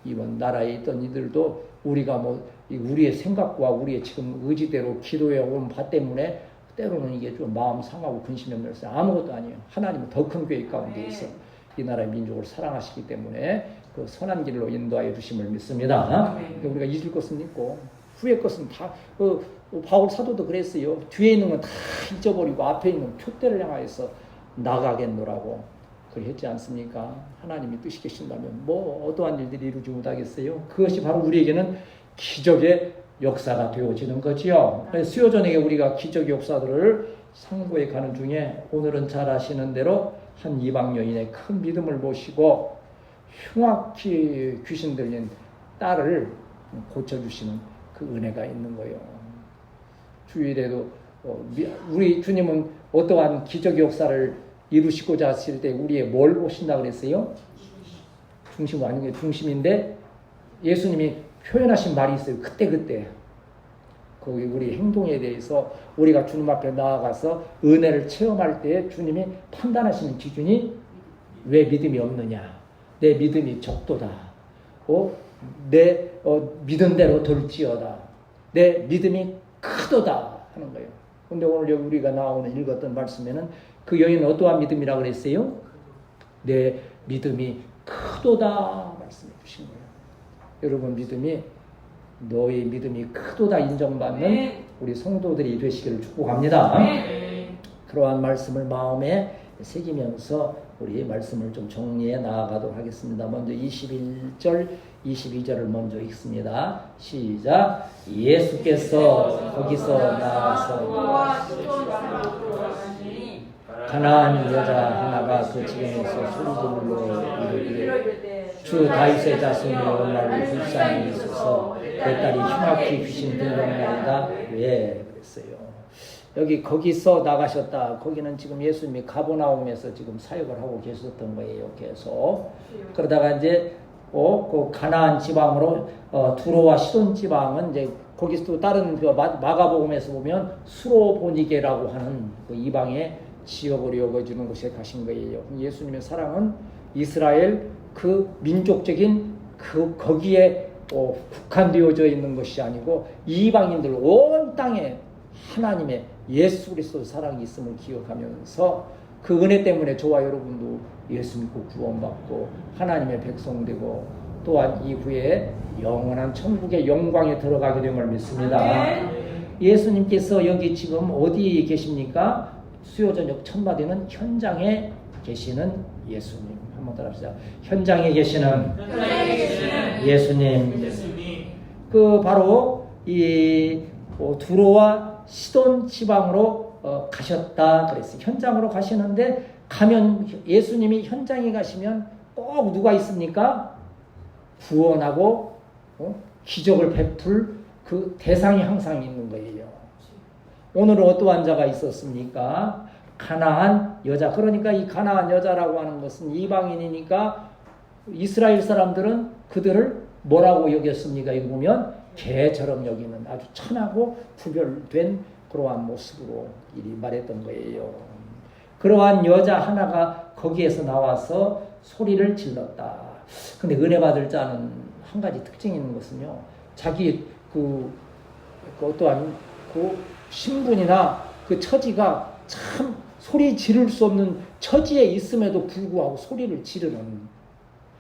이번 나라에 있던 이들도 우리가 뭐 우리의 생각과 우리의 지금 의지대로 기도해 온 바 때문에 때로는 이게 좀 마음 상하고 근심이 들어서 아무것도 아니에요. 하나님은 더 큰 계획 가운데 있어 이 나라의 민족을 사랑하시기 때문에 그 선한 길로 인도하여 주심을 믿습니다. 그러니까 우리가 잊을 것은 있고 후의 것은 다 바울 사도도 그랬어요. 뒤에 있는 건 다 잊어버리고 앞에 있는 표대를 향하여서 나가겠노라고 그랬지 않습니까? 하나님이 뜻이 계신다면 뭐 어떠한 일들이 이루지 못하겠어요? 그것이 바로 우리에게는 기적의 역사가 되어지는 거지요. 수요전에 우리가 기적의 역사들을 상고해 가는 중에 오늘은 잘 아시는 대로 한 이방 여인의 큰 믿음을 모시고 흉악히 귀신 들린 딸을 고쳐주시는 그 은혜가 있는 거예요. 주일에도 우리 주님은 어떠한 기적의 역사를 이루시고자 하실 때 우리의 뭘 보신다 그랬어요? 중심 아닌 게 중심인데 예수님이 표현하신 말이 있어요. 그때 거기 우리 행동에 대해서 우리가 주님 앞에 나아가서 은혜를 체험할 때 주님이 판단하시는 기준이 왜 믿음이 없느냐? 내 믿음이 적도다. 내 믿은 대로 될지어다. 내 믿음이 크도다 하는 거예요. 근데 오늘 여기 우리가 읽었던 말씀에는 그 여인은 어떠한 믿음이라고 그랬어요? 내 믿음이 크도다 말씀해 주신 거예요. 여러분 너의 믿음이 크도다 인정받는 우리 성도들이 되시기를 축복합니다. 그러한 말씀을 마음에 새기면서 우리 말씀을 좀 정리해 나아가도록 하겠습니다. 먼저 21절, 22절을 먼저 읽습니다. 시작. 예수께서 거기서 나와서 가나안 여자 하나가 그 지경에서 소리질러 이르기를 주 다윗의 자손이여 나를 불쌍히 여기소서 내 딸이 흉악히 귀신 들렸나이다. 왜 그랬어요? 여기 거기서 나가셨다. 거기는 지금 예수님이 가버나움에서 지금 사역을 하고 계셨던 거예요. 계속. 그러다가 이제 그 가나안 지방으로 두로와 시돈 지방은 이제 거기서 또 다른 그 마가복음에서 보면 수로보니게라고 하는 그 이방의 지역으로 여겨지는 곳에 가신 거예요. 예수님의 사랑은 이스라엘 그 민족적인 거기에 국한되어져 있는 것이 아니고 이방인들 온 땅에 하나님의 예수 그리스도 사랑이 있음을 기억하면서 그 은혜 때문에 저와 여러분도 예수 믿고 구원받고 하나님의 백성 되고 또한 이후에 영원한 천국의 영광에 들어가게 됨을 믿습니다. 예수님께서 여기 지금 어디 계십니까? 수요저녁 첫마디는 현장에 계시는 예수님. 한번 따라합시다. 현장에 계시는 예수님. 그 바로 이 두로와 시돈 지방으로 가셨다 그랬어요. 현장으로 가시는데 가면 예수님이 현장에 가시면 꼭 누가 있습니까? 구원하고 기적을 베풀 그 대상이 항상 있는 거예요. 오늘은 어떠한 자가 있었습니까? 가나안 여자. 그러니까 이 가나안 여자라고 하는 것은 이방인이니까 이스라엘 사람들은 그들을 뭐라고 여겼습니까? 이거 보면 개처럼 여기는 아주 천하고 구별된 그러한 모습으로 이리 말했던 거예요. 그러한 여자 하나가 거기에서 나와서 소리를 질렀다. 근데 은혜 받을 자는 한 가지 특징이 있는 것은요. 자기 그 어떠한 그 신분이나 그 처지가 참 소리 지를 수 없는 처지에 있음에도 불구하고 소리를 지르는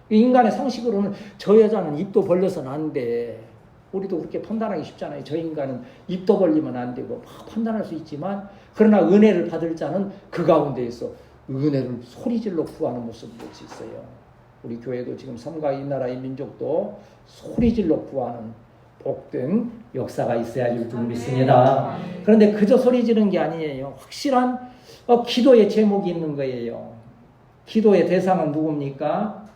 인간의 상식으로는 저 여자는 입도 벌려서는 안 돼. 우리도 그렇게 판단하기 쉽잖아요. 저 인간은 입도 벌리면 안 되고 판단할 수 있지만 그러나 은혜를 받을 자는 그 가운데에서 은혜를 소리질러 구하는 모습을 볼 수 있어요. 우리 교회도 지금 섬과 이 나라의 민족도 소리질러 구하는 복된 역사가 있어야 할 줄 믿습니다. 그런데 그저 소리 지르는 게 아니에요. 확실한 기도의 제목이 있는 거예요. 기도의 대상은 누굽니까?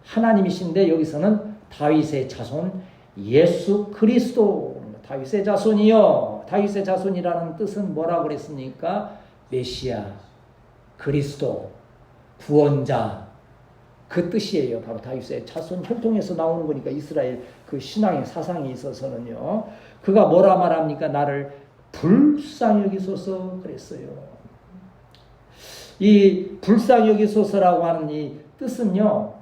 하나님이신데 여기서는 다윗의 자손 예수 그리스도. 다윗의 자손이요. 다윗의 자손이라는 뜻은 뭐라고 그랬습니까? 메시아, 그리스도, 구원자. 그 뜻이에요. 바로 다윗의 자손 혈통에서 나오는 거니까 이스라엘 그 신앙의 사상이 있어서는요. 그가 뭐라 말합니까? 나를 불쌍히 여기소서 그랬어요. 이 불쌍히 여기소서라고 하는 이 뜻은요.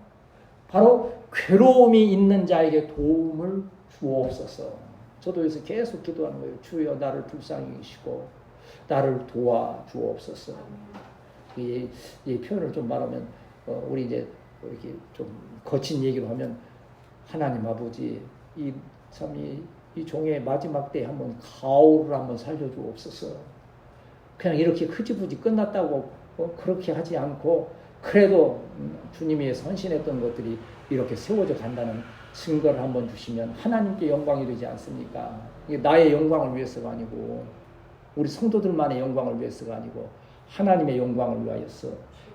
바로 괴로움이 있는 자에게 도움을 주옵소서. 저도 여기서 계속 기도하는 거예요. 주여 나를 불쌍히 여기시고 나를 도와 주옵소서. 이 표현을 좀 말하면 우리 이제 이렇게 좀 거친 얘기로 하면 하나님 아버지 이 종의 마지막 때에 한번 가오를 한번 살려주옵소서. 그냥 이렇게 흐지부지 끝났다고 그렇게 하지 않고 그래도 주님이 선신했던 것들이 이렇게 세워져 간다는 증거를 한번 주시면 하나님께 영광이 되지 않습니까? 이게 나의 영광을 위해서가 아니고 우리 성도들만의 영광을 위해서가 아니고 하나님의 영광을 위하여서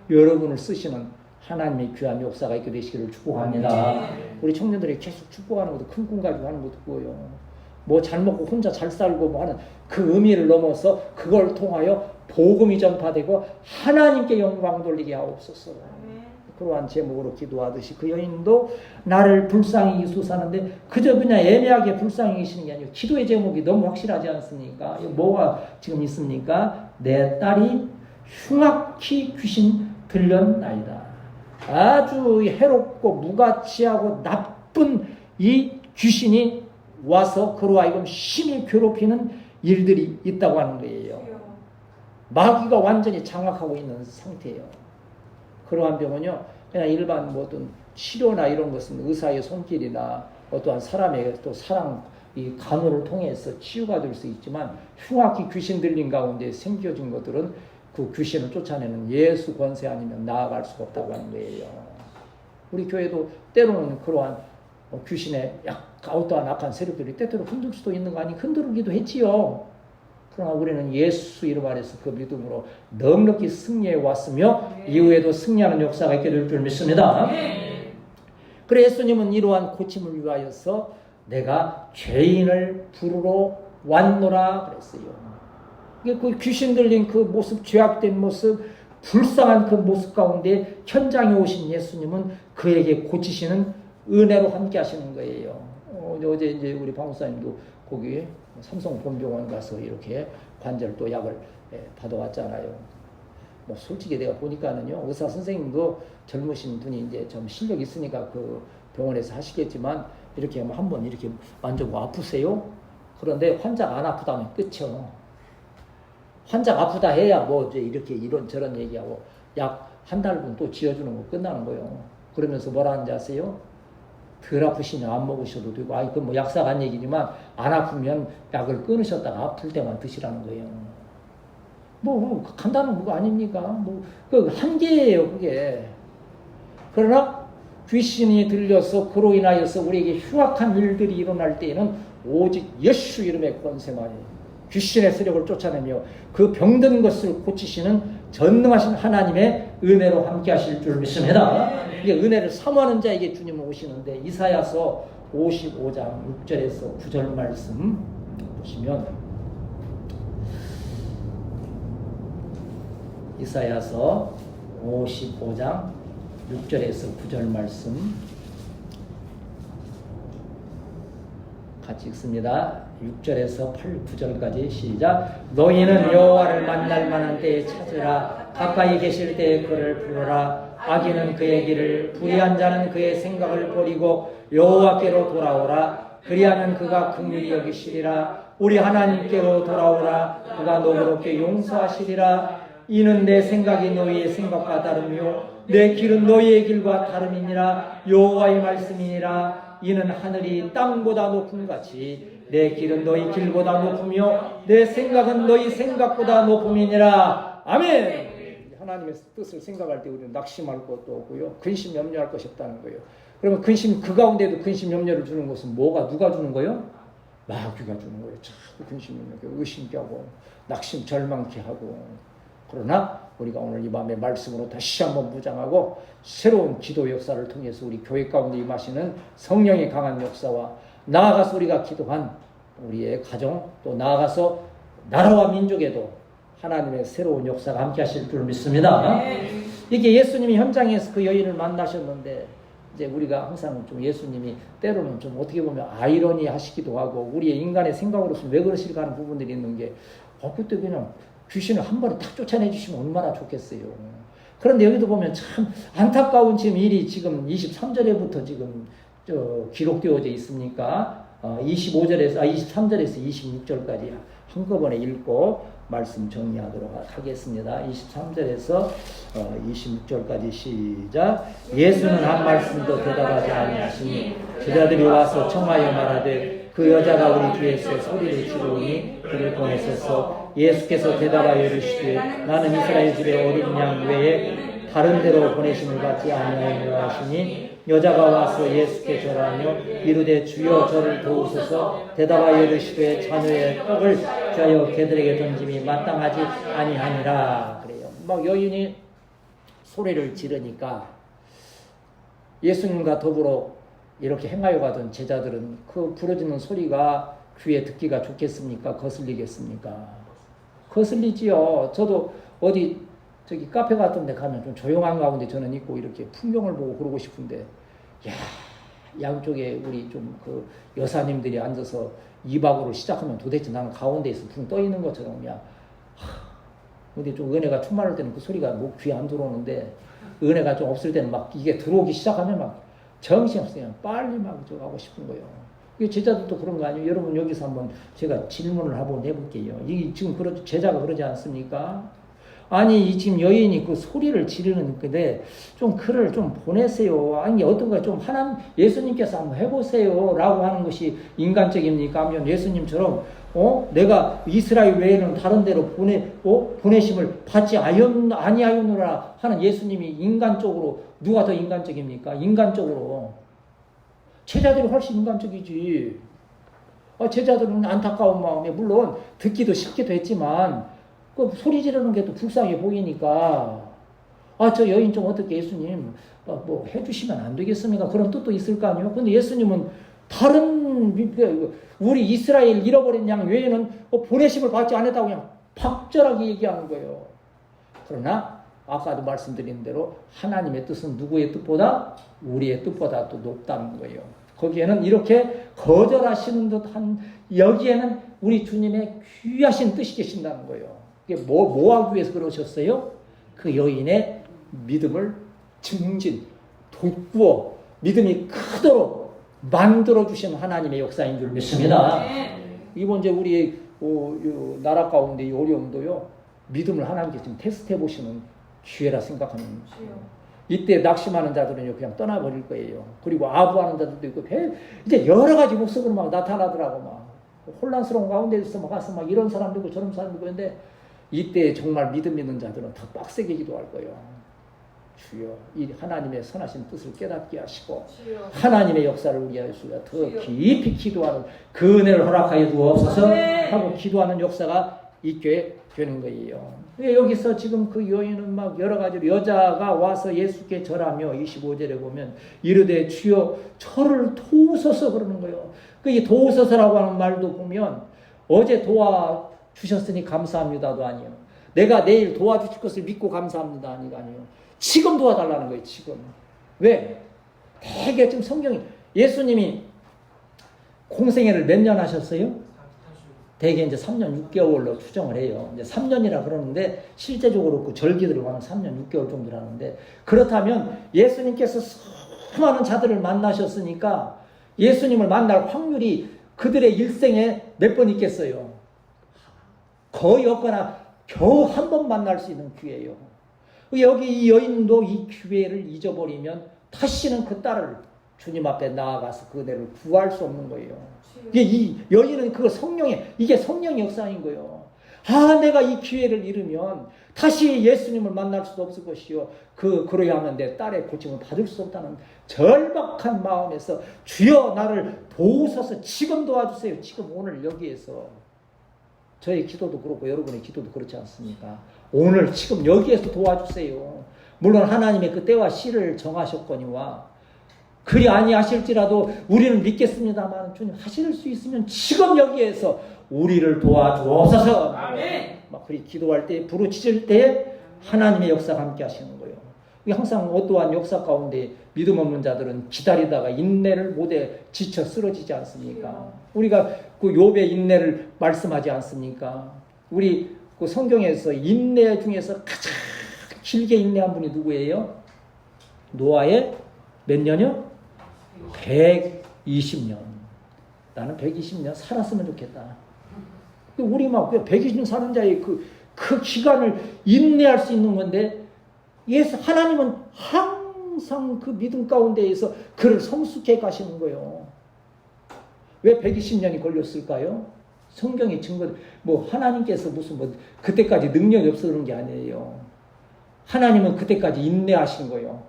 여러분을 쓰시는 하나님의 귀한 역사가 있게 되시기를 축복합니다. 우리 청년들이 계속 축복하는 것도 큰 꿈 가지고 하는 것도 그거예요. 뭐 잘 먹고 혼자 잘 살고 뭐 하는 그 의미를 넘어서 그걸 통하여 복음이 전파되고 하나님께 영광 돌리게 하옵소서. 그러한 제목으로 기도하듯이 그 여인도 나를 불쌍히 여기소서하는데 그저 그냥 애매하게 불쌍히 여기시는 게 아니고 기도의 제목이 너무 확실하지 않습니까? 뭐가 지금 있습니까? 내 딸이 흉악히 귀신 들렸나이다. 아주 해롭고 무가치하고 나쁜 이 귀신이 와서 그로 하여금 심히 괴롭히는 일들이 있다고 하는 거예요. 마귀가 완전히 장악하고 있는 상태예요. 그러한 병은요, 그냥 일반 뭐든 치료나 이런 것은 의사의 손길이나 어떠한 사람의 또 사랑, 이 간호를 통해서 치유가 될 수 있지만 흉악히 귀신 들린 가운데 생겨진 것들은 그 귀신을 쫓아내는 예수 권세 아니면 나아갈 수가 없다고 하는 거예요. 우리 교회도 때로는 그러한 귀신의 어떠한 악한 세력들이 때때로 흔들 수도 있는 거 아니 흔들기도 했지요. 그러나 우리는 예수 이름 아래서 그 믿음으로 넉넉히 승리해 왔으며 이후에도 승리하는 역사가 있게 될 줄 믿습니다. 그래 예수님은 이러한 고침을 위하여서 내가 죄인을 부르러 왔노라 그랬어요. 그 귀신 들린 그 모습, 죄악된 모습, 불쌍한 그 모습 가운데 현장에 오신 예수님은 그에게 고치시는 은혜로 함께 하시는 거예요. 어제 이제 우리 방사님도 거기 삼성본병원 가서 이렇게 관절 또 약을 받아왔잖아요. 뭐 솔직히 내가 보니까는요, 의사 선생님도 젊으신 분이 이제 좀 실력 있으니까 그 병원에서 하시겠지만 이렇게 한번 이렇게 만져보고 아프세요? 그런데 환자가 안 아프다면 끝이요. 환자가 아프다 해야 뭐 이제 이렇게 이런 저런 얘기하고 약 한 달분 또 지어주는 거 끝나는 거예요. 그러면서 뭐라 하는지 아세요? 덜 아프시냐 안 먹으셔도 되고, 그 뭐 약사가 한 얘기지만 안 아프면 약을 끊으셨다가 아플 때만 드시라는 거예요. 뭐 간단한 거 아닙니까? 그 한계예요 그게. 그러나 귀신이 들려서 그로 인하여서 우리에게 흉악한 일들이 일어날 때에는 오직 예수 이름의 권세만이 귀신의 세력을 쫓아내며 그 병든 것을 고치시는 전능하신 하나님의 은혜로 함께 하실 줄 믿습니다. 이게 은혜를 사모하는 자에게 주님은 오시는데 이사야서 55장 6절에서 9절 말씀 보시면 이사야서 55장 6절에서 9절 말씀 같이 읽습니다. 6절에서 8, 9절까지 시작. 너희는 여호와를 만날 만한 때에 찾으라. 가까이 계실 때에 그를 부르라. 악인은 그의 길을, 불의한 자는 그의 생각을 버리고 여호와께로 돌아오라. 그리하면 그가 긍휼히 여기시리라. 우리 하나님께로 돌아오라. 그가 너그럽게 용서하시리라. 이는 내 생각이 너희의 생각과 다르며 내 길은 너희의 길과 다름이니라. 여호와의 말씀이니라. 이는 하늘이 땅보다 높음 같이 내 길은 너희 길보다 높으며 내 생각은 너희 생각보다 높음이니라. 아멘. 하나님의 뜻을 생각할 때 우리는 낙심할 것도 없고요, 근심 염려할 것이 없다는 거예요. 그러면 근심, 그 가운데도 근심 염려를 주는 것은 누가 주는 거예요? 마귀가 주는 거예요. 자꾸 근심 염려, 의심케 하고 낙심 절망케 하고. 그러나 우리가 오늘 이 밤의 말씀으로 다시 한번 무장하고 새로운 기도 역사를 통해서 우리 교회 가운데 임하시는 성령의 강한 역사와 나아가서 우리가 기도한 우리의 가정, 또 나아가서 나라와 민족에도 하나님의 새로운 역사가 함께 하실 줄 믿습니다. 이게 예수님이 현장에서 그 여인을 만나셨는데 이제 우리가 항상 좀 예수님이 때로는 좀 어떻게 보면 아이러니 하시기도 하고 우리의 인간의 생각으로서 왜 그러실까 하는 부분들이 있는 게 그때 그냥 귀신을 한 번에 탁 쫓아내 주시면 얼마나 좋겠어요. 그런데 여기도 보면 참 안타까운 지금 일이 지금 23절에부터 지금 기록되어져 있으니까 23절에서 26절까지 한꺼번에 읽고 말씀 정리하도록 하겠습니다. 23절에서 26절까지 시작. 예수는 한 말씀도 대답하지 아니하시니 제자들이 와서 청하여 말하되 그 여자가 우리 뒤에서 소리를 지르니 그를 보내소서. 예수께서 대답하여 이르시되 나는 이스라엘 집에 어린 양 외에 다른 데로 보내심을 받지 아니하노라 하시니 여자가 와서 예수께 절하며 이르되 주여 저를 도우소서. 대답하여 이르시되 자녀의 떡을 귀하여 개들에게 던짐이 마땅하지 아니하니라. 그래요. 막 여인이 소리를 지르니까 예수님과 더불어 이렇게 행하여 가던 제자들은 그 부러지는 소리가 귀에 듣기가 좋겠습니까? 거슬리겠습니까? 거슬리지요. 저도 어디 저기 카페 같은 데 가면 좀 조용한 가운데 저는 있고 이렇게 풍경을 보고 그러고 싶은데, 야, 양쪽에 우리 좀 그 여사님들이 앉아서 2박으로 시작하면 도대체 나는 가운데에서 붕 떠 있는 것처럼 그냥, 근데 좀 은혜가 충만할 때는 그 소리가 목 귀에 안 들어오는데, 은혜가 좀 없을 때는 막 이게 들어오기 시작하면 막 정신없어요. 빨리 막 저 하고 싶은 거예요. 제자들도 그런 거 아니에요? 여러분 여기서 한번 제가 질문을 한번 해볼게요. 이 지금 제자가 그러지 않습니까? 아니 이 지금 여인이 그 소리를 지르는데 좀 글을 좀 보내세요. 아니 어떤가 좀 예수님께서 한번 해보세요라고 하는 것이 인간적입니까? 하면 예수님처럼 내가 이스라엘 외에는 다른 데로 보내심을 받지 아니하였노라 하는 예수님이 인간적으로 누가 더 인간적입니까? 인간적으로 제자들이 훨씬 인간적이지. 제자들은 안타까운 마음에 물론 듣기도 쉽기도 했지만 그 소리 지르는 게 또 불쌍해 보이니까 저 여인 좀 어떻게 예수님 뭐 해주시면 안 되겠습니까? 그런 뜻도 있을 거 아니에요. 근데 예수님은 다른 우리 이스라엘 잃어버린 양 외에는 보내심을 받지 않았다고 그냥 박절하게 얘기하는 거예요. 그러나 아까도 말씀드린 대로 하나님의 뜻은 누구의 뜻보다 우리의 뜻보다 또 높다는 거예요. 거기에는 이렇게 거절하시는 듯한 여기에는 우리 주님의 귀하신 뜻이 계신다는 거예요. 이게 뭐 하기 위해서 그러셨어요? 그 여인의 믿음을 돋구어 믿음이 크도록 만들어주신 하나님의 역사인 줄 믿습니다. 이번 이제 우리 나라 가운데 이 어려움도요, 믿음을 하나님께 지금 테스트해 보시는 기회라 생각합니다. 이때 낙심하는 자들은 그냥 떠나버릴 거예요. 그리고 아부하는 자들도 있고, 이제 여러 가지 모습으로 막 나타나더라고, 막. 혼란스러운 가운데서 막 가서 막 이런 사람도 있고 저런 사람도 있고, 근데 이때 정말 믿음 있는 자들은 더 빡세게 기도할 거예요. 주여, 이 하나님의 선하신 뜻을 깨닫게 하시고, 주여. 하나님의 역사를 우리 예수가 더 주여. 깊이 기도하는 그 은혜를 허락하여 주옵소서 하고 기도하는 역사가 있게 되는 거예요. 여기서 지금 그 여인은 막 여러 가지로 여자가 와서 예수께 절하며 25절에 보면 이르되 주여 저를 도우소서 그러는 거예요. 이 도우소서라고 하는 말도 보면 어제 도와주셨으니 감사합니다도 아니에요. 내가 내일 도와주실 것을 믿고 감사합니다 아니에요. 지금 도와달라는 거예요. 지금. 왜? 되게 지금 성경이 예수님이 공생애를 몇 년 하셨어요? 대개 이제 3년 6개월로 추정을 해요. 이제 3년이라 그러는데 실제적으로 그 절기들을 보면 3년 6개월 정도라는데, 그렇다면 예수님께서 수많은 자들을 만나셨으니까 예수님을 만날 확률이 그들의 일생에 몇 번 있겠어요? 거의 없거나 겨우 한 번 만날 수 있는 기회예요. 여기 이 여인도 이 기회를 잊어버리면 다시는 그 딸을 주님 앞에 나아가서 그 은혜를 구할 수 없는 거예요. 이 여인은 이게 성령의 역사인 거예요. 내가 이 기회를 잃으면 다시 예수님을 만날 수도 없을 것이요. 그러야 하면 내 딸의 고침을 받을 수 없다는 절박한 마음에서 주여 나를 도우소서 지금 도와주세요. 지금 오늘 여기에서 저의 기도도 그렇고 여러분의 기도도 그렇지 않습니까? 오늘 지금 여기에서 도와주세요. 물론 하나님의 그 때와 시를 정하셨거니와 그리 아니하실지라도 우리는 믿겠습니다만 주님 하실 수 있으면 지금 여기에서 우리를 도와주옵소서. 아멘. 막 그리 기도할 때 부르짖을 때 하나님의 역사가 함께 하시는 거예요. 항상 어떠한 역사 가운데 믿음 없는 자들은 기다리다가 인내를 못해 지쳐 쓰러지지 않습니까? 우리가 그 욥의 인내를 말씀하지 않습니까? 우리 그 성경에서 인내 중에서 가장 길게 인내한 분이 누구예요? 노아의 몇 년이요? 120년. 나는 120년 살았으면 좋겠다. 우리 막 120년 사는 자의 그 기간을 인내할 수 있는 건데, 하나님은 항상 그 믿음 가운데에서 그를 성숙해 가시는 거예요. 왜 120년이 걸렸을까요? 성경의 증거, 하나님께서 무슨 그때까지 능력이 없어 그런 게 아니에요. 하나님은 그때까지 인내하신 거예요.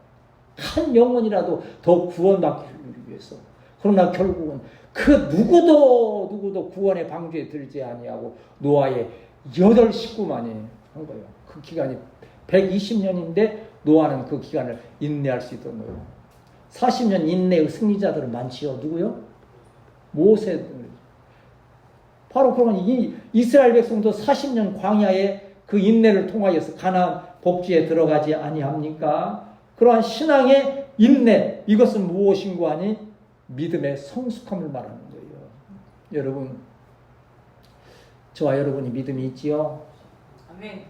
한 영혼이라도 더 구원받기 위해서. 그러나 결국은 그 누구도 구원의 방주에 들지 아니하고 노아의 8 식구만이 한 거예요. 그 기간이 120년인데 노아는 그 기간을 인내할 수 있던 거예요. 40년 인내의 승리자들은 많지요. 누구요? 모세. 바로 그런 이 이스라엘 백성도 40년 광야에 그 인내를 통하여서 가나안 복지에 들어가지 아니합니까? 그러한 신앙의 인내, 이것은 무엇인고 하니 믿음의 성숙함을 말하는 거예요. 여러분, 저와 여러분이 믿음이 있지요? 아멘.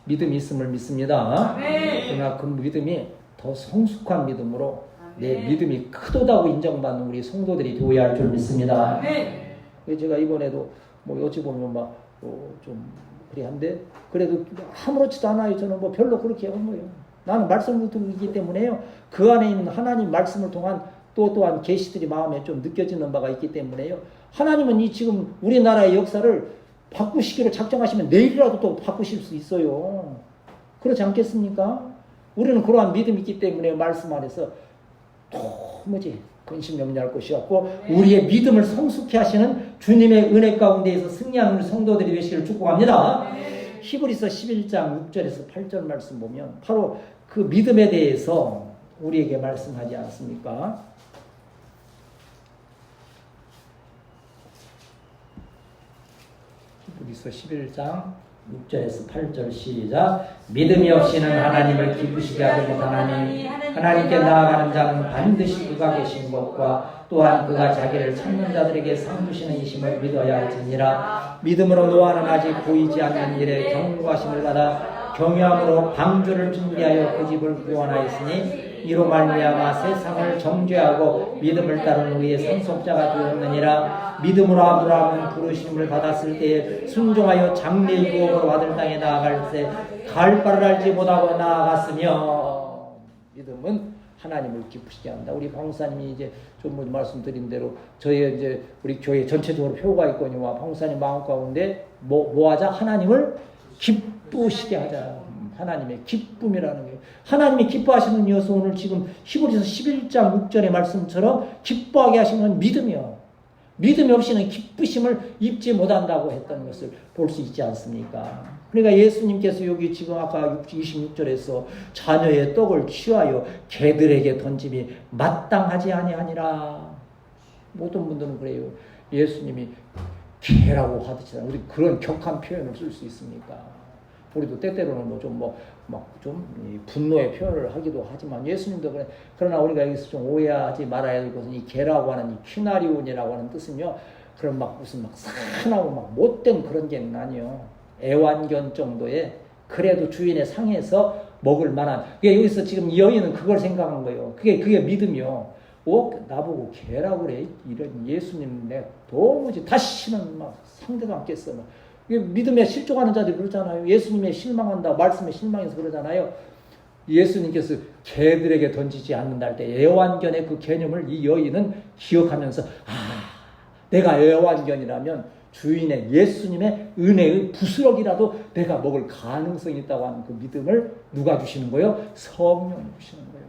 믿음이 있음을 믿습니다. 아멘. 그러나 그 믿음이 더 성숙한 믿음으로 내 아멘. 믿음이 크도다고 인정받는 우리 성도들이 되어야 할 줄 믿습니다. 아멘. 제가 이번에도 어찌 보면 좀 그래한데 그래도 아무렇지도 않아요. 저는 별로 그렇게 한 거예요. 나는 말씀을 듣기 때문에요. 그 안에 있는 하나님 말씀을 통한 또한 계시들이 마음에 좀 느껴지는 바가 있기 때문에요. 하나님은 이 지금 우리나라의 역사를 바꾸시기를 작정하시면 내일이라도 또 바꾸실 수 있어요. 그렇지 않겠습니까? 우리는 그러한 믿음이 있기 때문에 말씀 안에서 도무지 근심염려할 것이 없고 우리의 믿음을 성숙케 하시는 주님의 은혜 가운데에서 승리하는 우리 성도들이 되시기를 축복합니다. 히브리서 11장 6절에서 8절 말씀 보면 바로 그 믿음에 대해서 우리에게 말씀하지 않습니까? 히브리서 11장 6절에서 8절 시작. 믿음이 없이는 하나님을 기쁘시게 하지 못하나니 하나님께 나아가는 자는 반드시 그가 계신 것과 또한 그가 자기를 찾는 자들에게 상 주시는 이심을 믿어야 할지니라. 믿음으로 노아는 아직 보이지 않는 일에 경고하심을 받아 경외함으로 방주를 준비하여 그 집을 구원하였으니 이로 말미암아 세상을 정죄하고 믿음을 따른 우리의 상속자가 되었느니라. 믿음으로 아브라함은 부르심을 받았을 때에 순종하여 장래의 유업으로 받을 땅에 나아갈 때 갈 바를 알지 못하고 나아갔으며. 믿음은 하나님을 기쁘시게 한다. 우리 방사님이 이제 좀 말씀드린 대로 저희 이제 우리 교회 전체적으로 표가 있거니와 방사님 마음 가운데 뭐 하자? 하나님을 기쁘시게 하자. 하나님의 기쁨이라는 게 하나님이 기뻐하시는 이어서 오늘 지금 히브리서 11장 6절의 말씀처럼 기뻐하게 하시는 건 믿음이요. 믿음이 없이는 기쁘심을 입지 못한다고 했던 것을 볼 수 있지 않습니까? 그러니까 예수님께서 여기 지금 아까 26절에서 자녀의 떡을 취하여 개들에게 던짐이 마땅하지 아니하니라. 모든 분들은 그래요. 예수님이 개라고 하듯이 우리 그런 격한 표현을 쓸 수 있습니까? 우리도 때때로는 분노의 표현을 하기도 하지만 예수님도 그래. 그러나 우리가 여기서 좀 오해하지 말아야 될 것은 이 개라고 하는 이 퀴나리온이라고 하는 뜻은요. 그런 무슨 산하고 못된 그런 게 아니요. 애완견 정도의 그래도 주인의 상에서 먹을 만한. 여기서 지금 이 여인은 그걸 생각한 거예요. 그게 믿음이요. 나보고 개라고 그래. 이런 예수님 내가 도무지 다시는 상대도 않겠어. 믿음에 실족하는 자들이 그러잖아요. 예수님에 실망한다. 말씀에 실망해서 그러잖아요. 예수님께서 개들에게 던지지 않는다 할 때 애완견의 그 개념을 이 여인은 기억하면서 내가 애완견이라면 주인의 예수님의 은혜의 부스러기라도 내가 먹을 가능성이 있다고 하는 그 믿음을 누가 주시는 거예요? 성령이 주시는 거예요.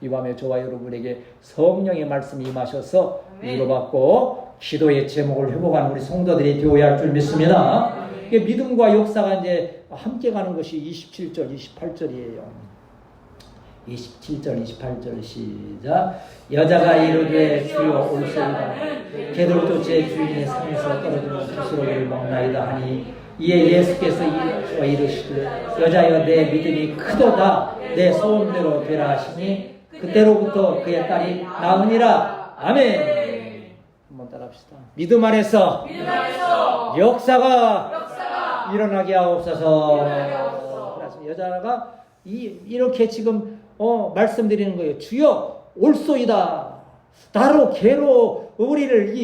이 밤에 저와 여러분에게 성령의 말씀이 임하셔서 위로받고 기도의 제목을 회복하는 우리 성도들이 되어야 할 줄 믿습니다. 믿음과 역사가 이제 함께 가는 것이 27절, 28절이에요. 27절, 28절 시작. 여자가 이르되 주여 올소이다. 개들도 제 주인의 상에서 떨어지는 부스러기를 먹나이다 하니 이에 예수께서 이르시되 여자여 내 믿음이 크도다. 내 소원대로 되라 하시니 그때로부터 그의 딸이 나으니라. 아멘. 한번 따라합시다. 믿음 안에서 역사가 일어나게 하옵소서. 여자가 이렇게 지금 말씀드리는 거예요. 주여 올소이다. 나로 개로 우리를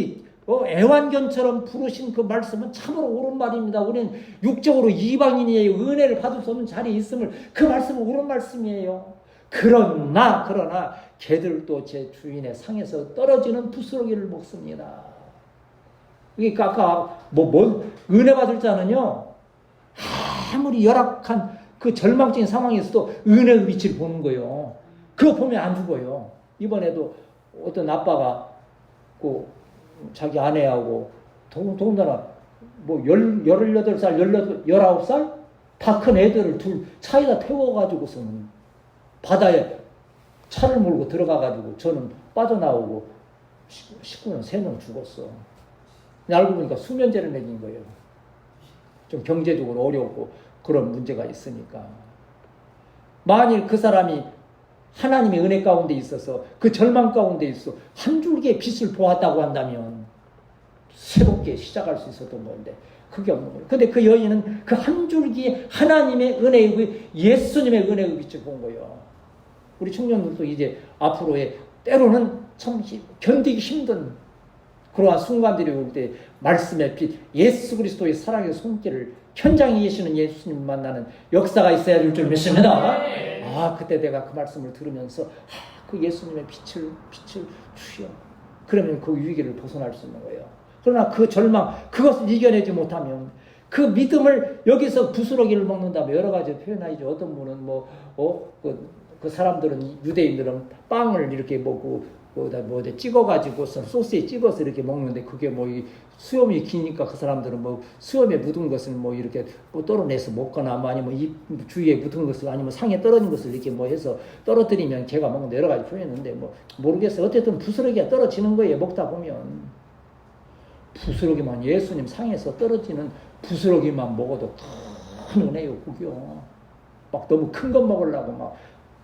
애완견처럼 부르신 그 말씀은 참으로 옳은 말입니다. 우리는 육적으로 이방인이에요. 은혜를 받을 수 없는 자리에 있음을 그 말씀은 옳은 말씀이에요. 그러나 개들도 제 주인의 상에서 떨어지는 부스러기를 먹습니다. 그러니까 아까 은혜 받을 자는요, 아무리 열악한 그 절망적인 상황에서도 은혜의 빛을 보는 거예요. 그거 보면 안 죽어요. 이번에도 어떤 아빠가 자기 아내하고 더군다나 18살, 19살 다 큰 애들을 둘 차에다 태워가지고서는 바다에 차를 몰고 들어가가지고 저는 빠져나오고 식구는 3명 죽었어. 알고 보니까 수면제를 먹인 거예요. 좀 경제적으로 어렵고 그런 문제가 있으니까. 만일 그 사람이 하나님의 은혜 가운데 있어서 그 절망 가운데 있어 한 줄기의 빛을 보았다고 한다면 새롭게 시작할 수 있었던 건데 그게 없는 거예요. 근데 그 여인은 그 한 줄기의 하나님의 은혜의 예수님의 은혜의 빛을 본 거예요. 우리 청년들도 이제 앞으로의 때로는 참 견디기 힘든 그러한 순간들이 올 때 말씀의 빛, 예수 그리스도의 사랑의 손길을 현장에 계시는 예수님 만나는 역사가 있어야 될 줄 믿습니다. 그때 내가 그 말씀을 들으면서 그 예수님의 빛을 주여. 그러면 그 위기를 벗어날 수 있는 거예요. 그러나 그 절망, 그것을 이겨내지 못하면 그 믿음을 여기서 부스러기를 먹는다면 여러 가지 표현하죠. 어떤 분은 그 사람들은 유대인들은 빵을 이렇게 먹고 찍어가지고서 소스에 찍어서 이렇게 먹는데 그게 수염이 기니까 그 사람들은 수염에 묻은 것을 이렇게 떨어내서 먹거나 아니면 입 주위에 묻은 것을 아니면 상에 떨어진 것을 이렇게 해서 떨어뜨리면 걔가 먹는데 여러 가지 표현했는데 모르겠어요. 어쨌든 부스러기가 떨어지는 거예요. 먹다 보면 부스러기만 예수님 상에서 떨어지는 부스러기만 먹어도 큰 은혜요. 그게요. 너무 큰 거 먹으려고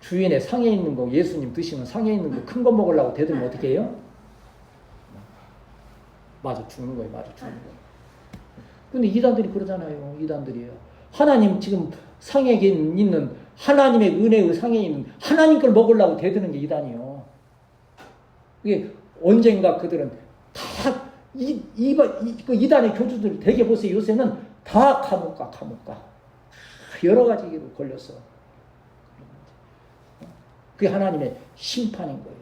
주인의 상에 있는 거, 예수님 드시는 상에 있는 거 큰 거 먹으려고 대들면 어떻게 해요? 맞아 죽는 거예요. 근데 이단들이 그러잖아요. 이단들이에요. 하나님 지금 상에 있는 하나님의 은혜의 상에 있는 하나님 걸 먹으려고 대드는 게 이단이에요. 이게 언젠가 그들은 다 이단의 교주들 되게 보세요. 요새는 다 감옥 가. 여러 가지로 걸렸어. 그게 하나님의 심판인 거예요.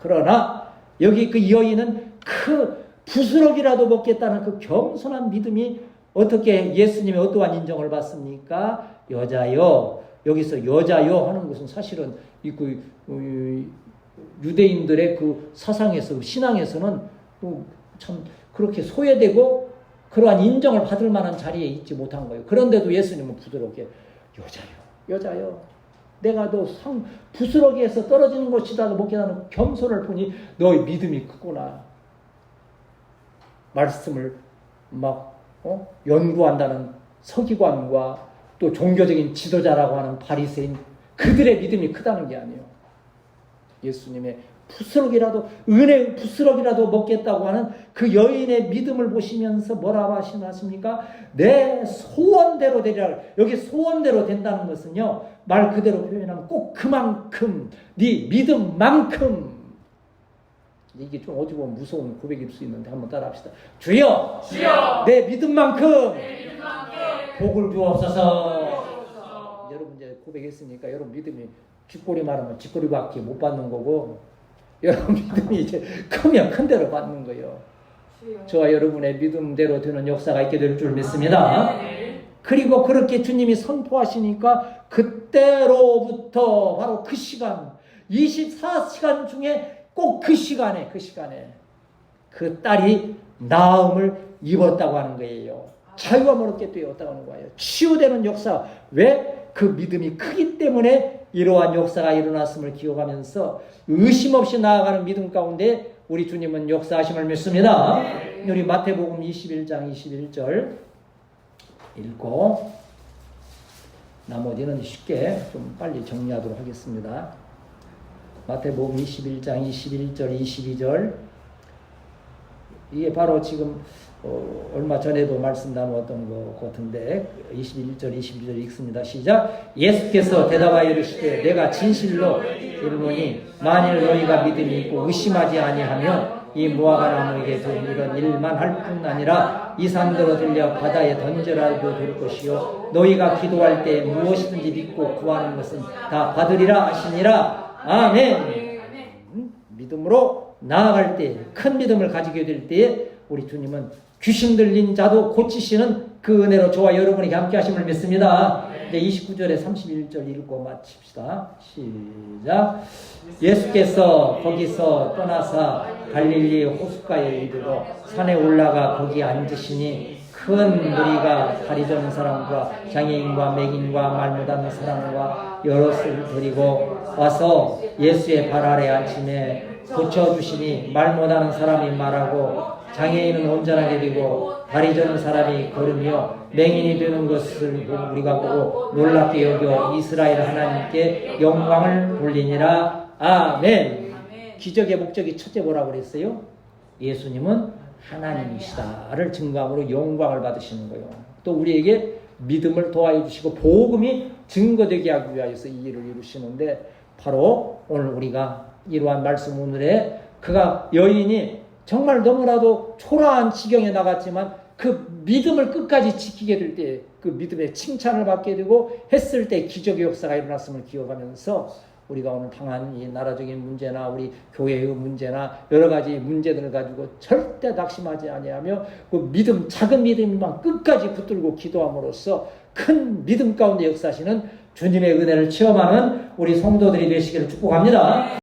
그러나 여기 그 여인은 그 부스러기라도 먹겠다는 그 겸손한 믿음이 어떻게 예수님의 어떠한 인정을 받습니까? 여자여. 여기서 여자여 하는 것은 사실은 유대인들의 그 사상에서 신앙에서는 참 그렇게 소외되고 그러한 인정을 받을 만한 자리에 있지 못한 거예요. 그런데도 예수님은 부드럽게 여자여. 내가 너 부스러기에서 떨어지는 것이라도 먹겠다는 겸손을 보니 너의 믿음이 크구나. 말씀을 연구한다는 서기관과 또 종교적인 지도자라고 하는 바리새인 그들의 믿음이 크다는 게 아니에요. 예수님의 은혜의 부스러기라도 먹겠다고 하는 그 여인의 믿음을 보시면서 뭐라고 하십니까? 내 소원대로 되리라. 여기 소원대로 된다는 것은요, 말 그대로 표현하면 꼭 그만큼, 네 믿음만큼. 이게 좀 어찌 보면 무서운 고백일 수 있는데 한번 따라 합시다. 주여! 내 믿음만큼 복을 주옵소서. 여러분 이제 고백했으니까 여러분 믿음이 쥐꼬리 말하면 쥐꼬리밖에 못 받는 거고, 여러분 믿음이 이제 크면 큰 대로 받는 거예요. 저와 여러분의 믿음대로 되는 역사가 있게 될 줄 믿습니다. 그리고 그렇게 주님이 선포하시니까 그때로부터 바로 그 시간 24시간 중에 꼭 그 시간에 그 딸이 나음을 입었다고 하는 거예요. 자유함을 얻게 되었다고 하는 거예요. 치유되는 역사. 왜? 그 믿음이 크기 때문에 이러한 역사가 일어났음을 기억하면서 의심 없이 나아가는 믿음 가운데 우리 주님은 역사하심을 믿습니다. 우리 마태복음 21장 21절 읽고 나머지는 쉽게 좀 빨리 정리하도록 하겠습니다. 마태복음 21장 21절 22절 이게 바로 지금 얼마 전에도 말씀 나누었던 것 같은데 21절 22절 읽습니다. 시작. 예수께서 대답하여 이르시되 내가 진실로 이르노니 만일 너희가 믿음이 있고 의심하지 아니하면 이 무화과 나무에게 두 이런 일만 할 뿐 아니라 이 산더러 들려 바다에 던져라도 될 것이요 너희가 기도할 때 무엇이든지 믿고 구하는 것은 다 받으리라 하시니라. 아멘. 믿음으로 나아갈 때, 큰 믿음을 가지게 될 때에 우리 주님은 귀신 들린 자도 고치시는 그 은혜로 저와 여러분에게 함께 하심을 믿습니다. 이제 29절에 31절 읽고 마칩시다. 시작. 예수께서 거기서 떠나사 갈릴리 호숫가에 이르러 산에 올라가 거기 앉으시니 큰 무리가 다리 저는 사람과 장애인과 맥인과 말 못하는 사람과 여럿을 데리고 와서 예수의 발 아래 앉히매 고쳐주시니 말 못하는 사람이 말하고 장애인은 온전하게 되고 다리 저는 사람이 걸으며 맹인이 되는 것을 우리가 보고 놀랍게 여겨 이스라엘 하나님께 영광을 돌리니라. 아멘. 기적의 목적이 첫째 뭐라고 그랬어요? 예수님은 하나님이시다를 증거함으로 영광을 받으시는 거예요. 또 우리에게 믿음을 도와해 주시고 복음이 증거되게 하기 위하여서 이 일을 이루시는데 바로 오늘 우리가 이러한 말씀 오늘에 그가 여인이 정말 너무나도 초라한 지경에 나갔지만 그 믿음을 끝까지 지키게 될 때 그 믿음의 칭찬을 받게 되고 했을 때 기적의 역사가 일어났음을 기억하면서 우리가 오늘 당한 이 나라적인 문제나 우리 교회의 문제나 여러 가지 문제들을 가지고 절대 낙심하지 아니하며 그 믿음, 작은 믿음만 끝까지 붙들고 기도함으로써 큰 믿음 가운데 역사하시는 주님의 은혜를 체험하는 우리 성도들이 되시기를 축복합니다.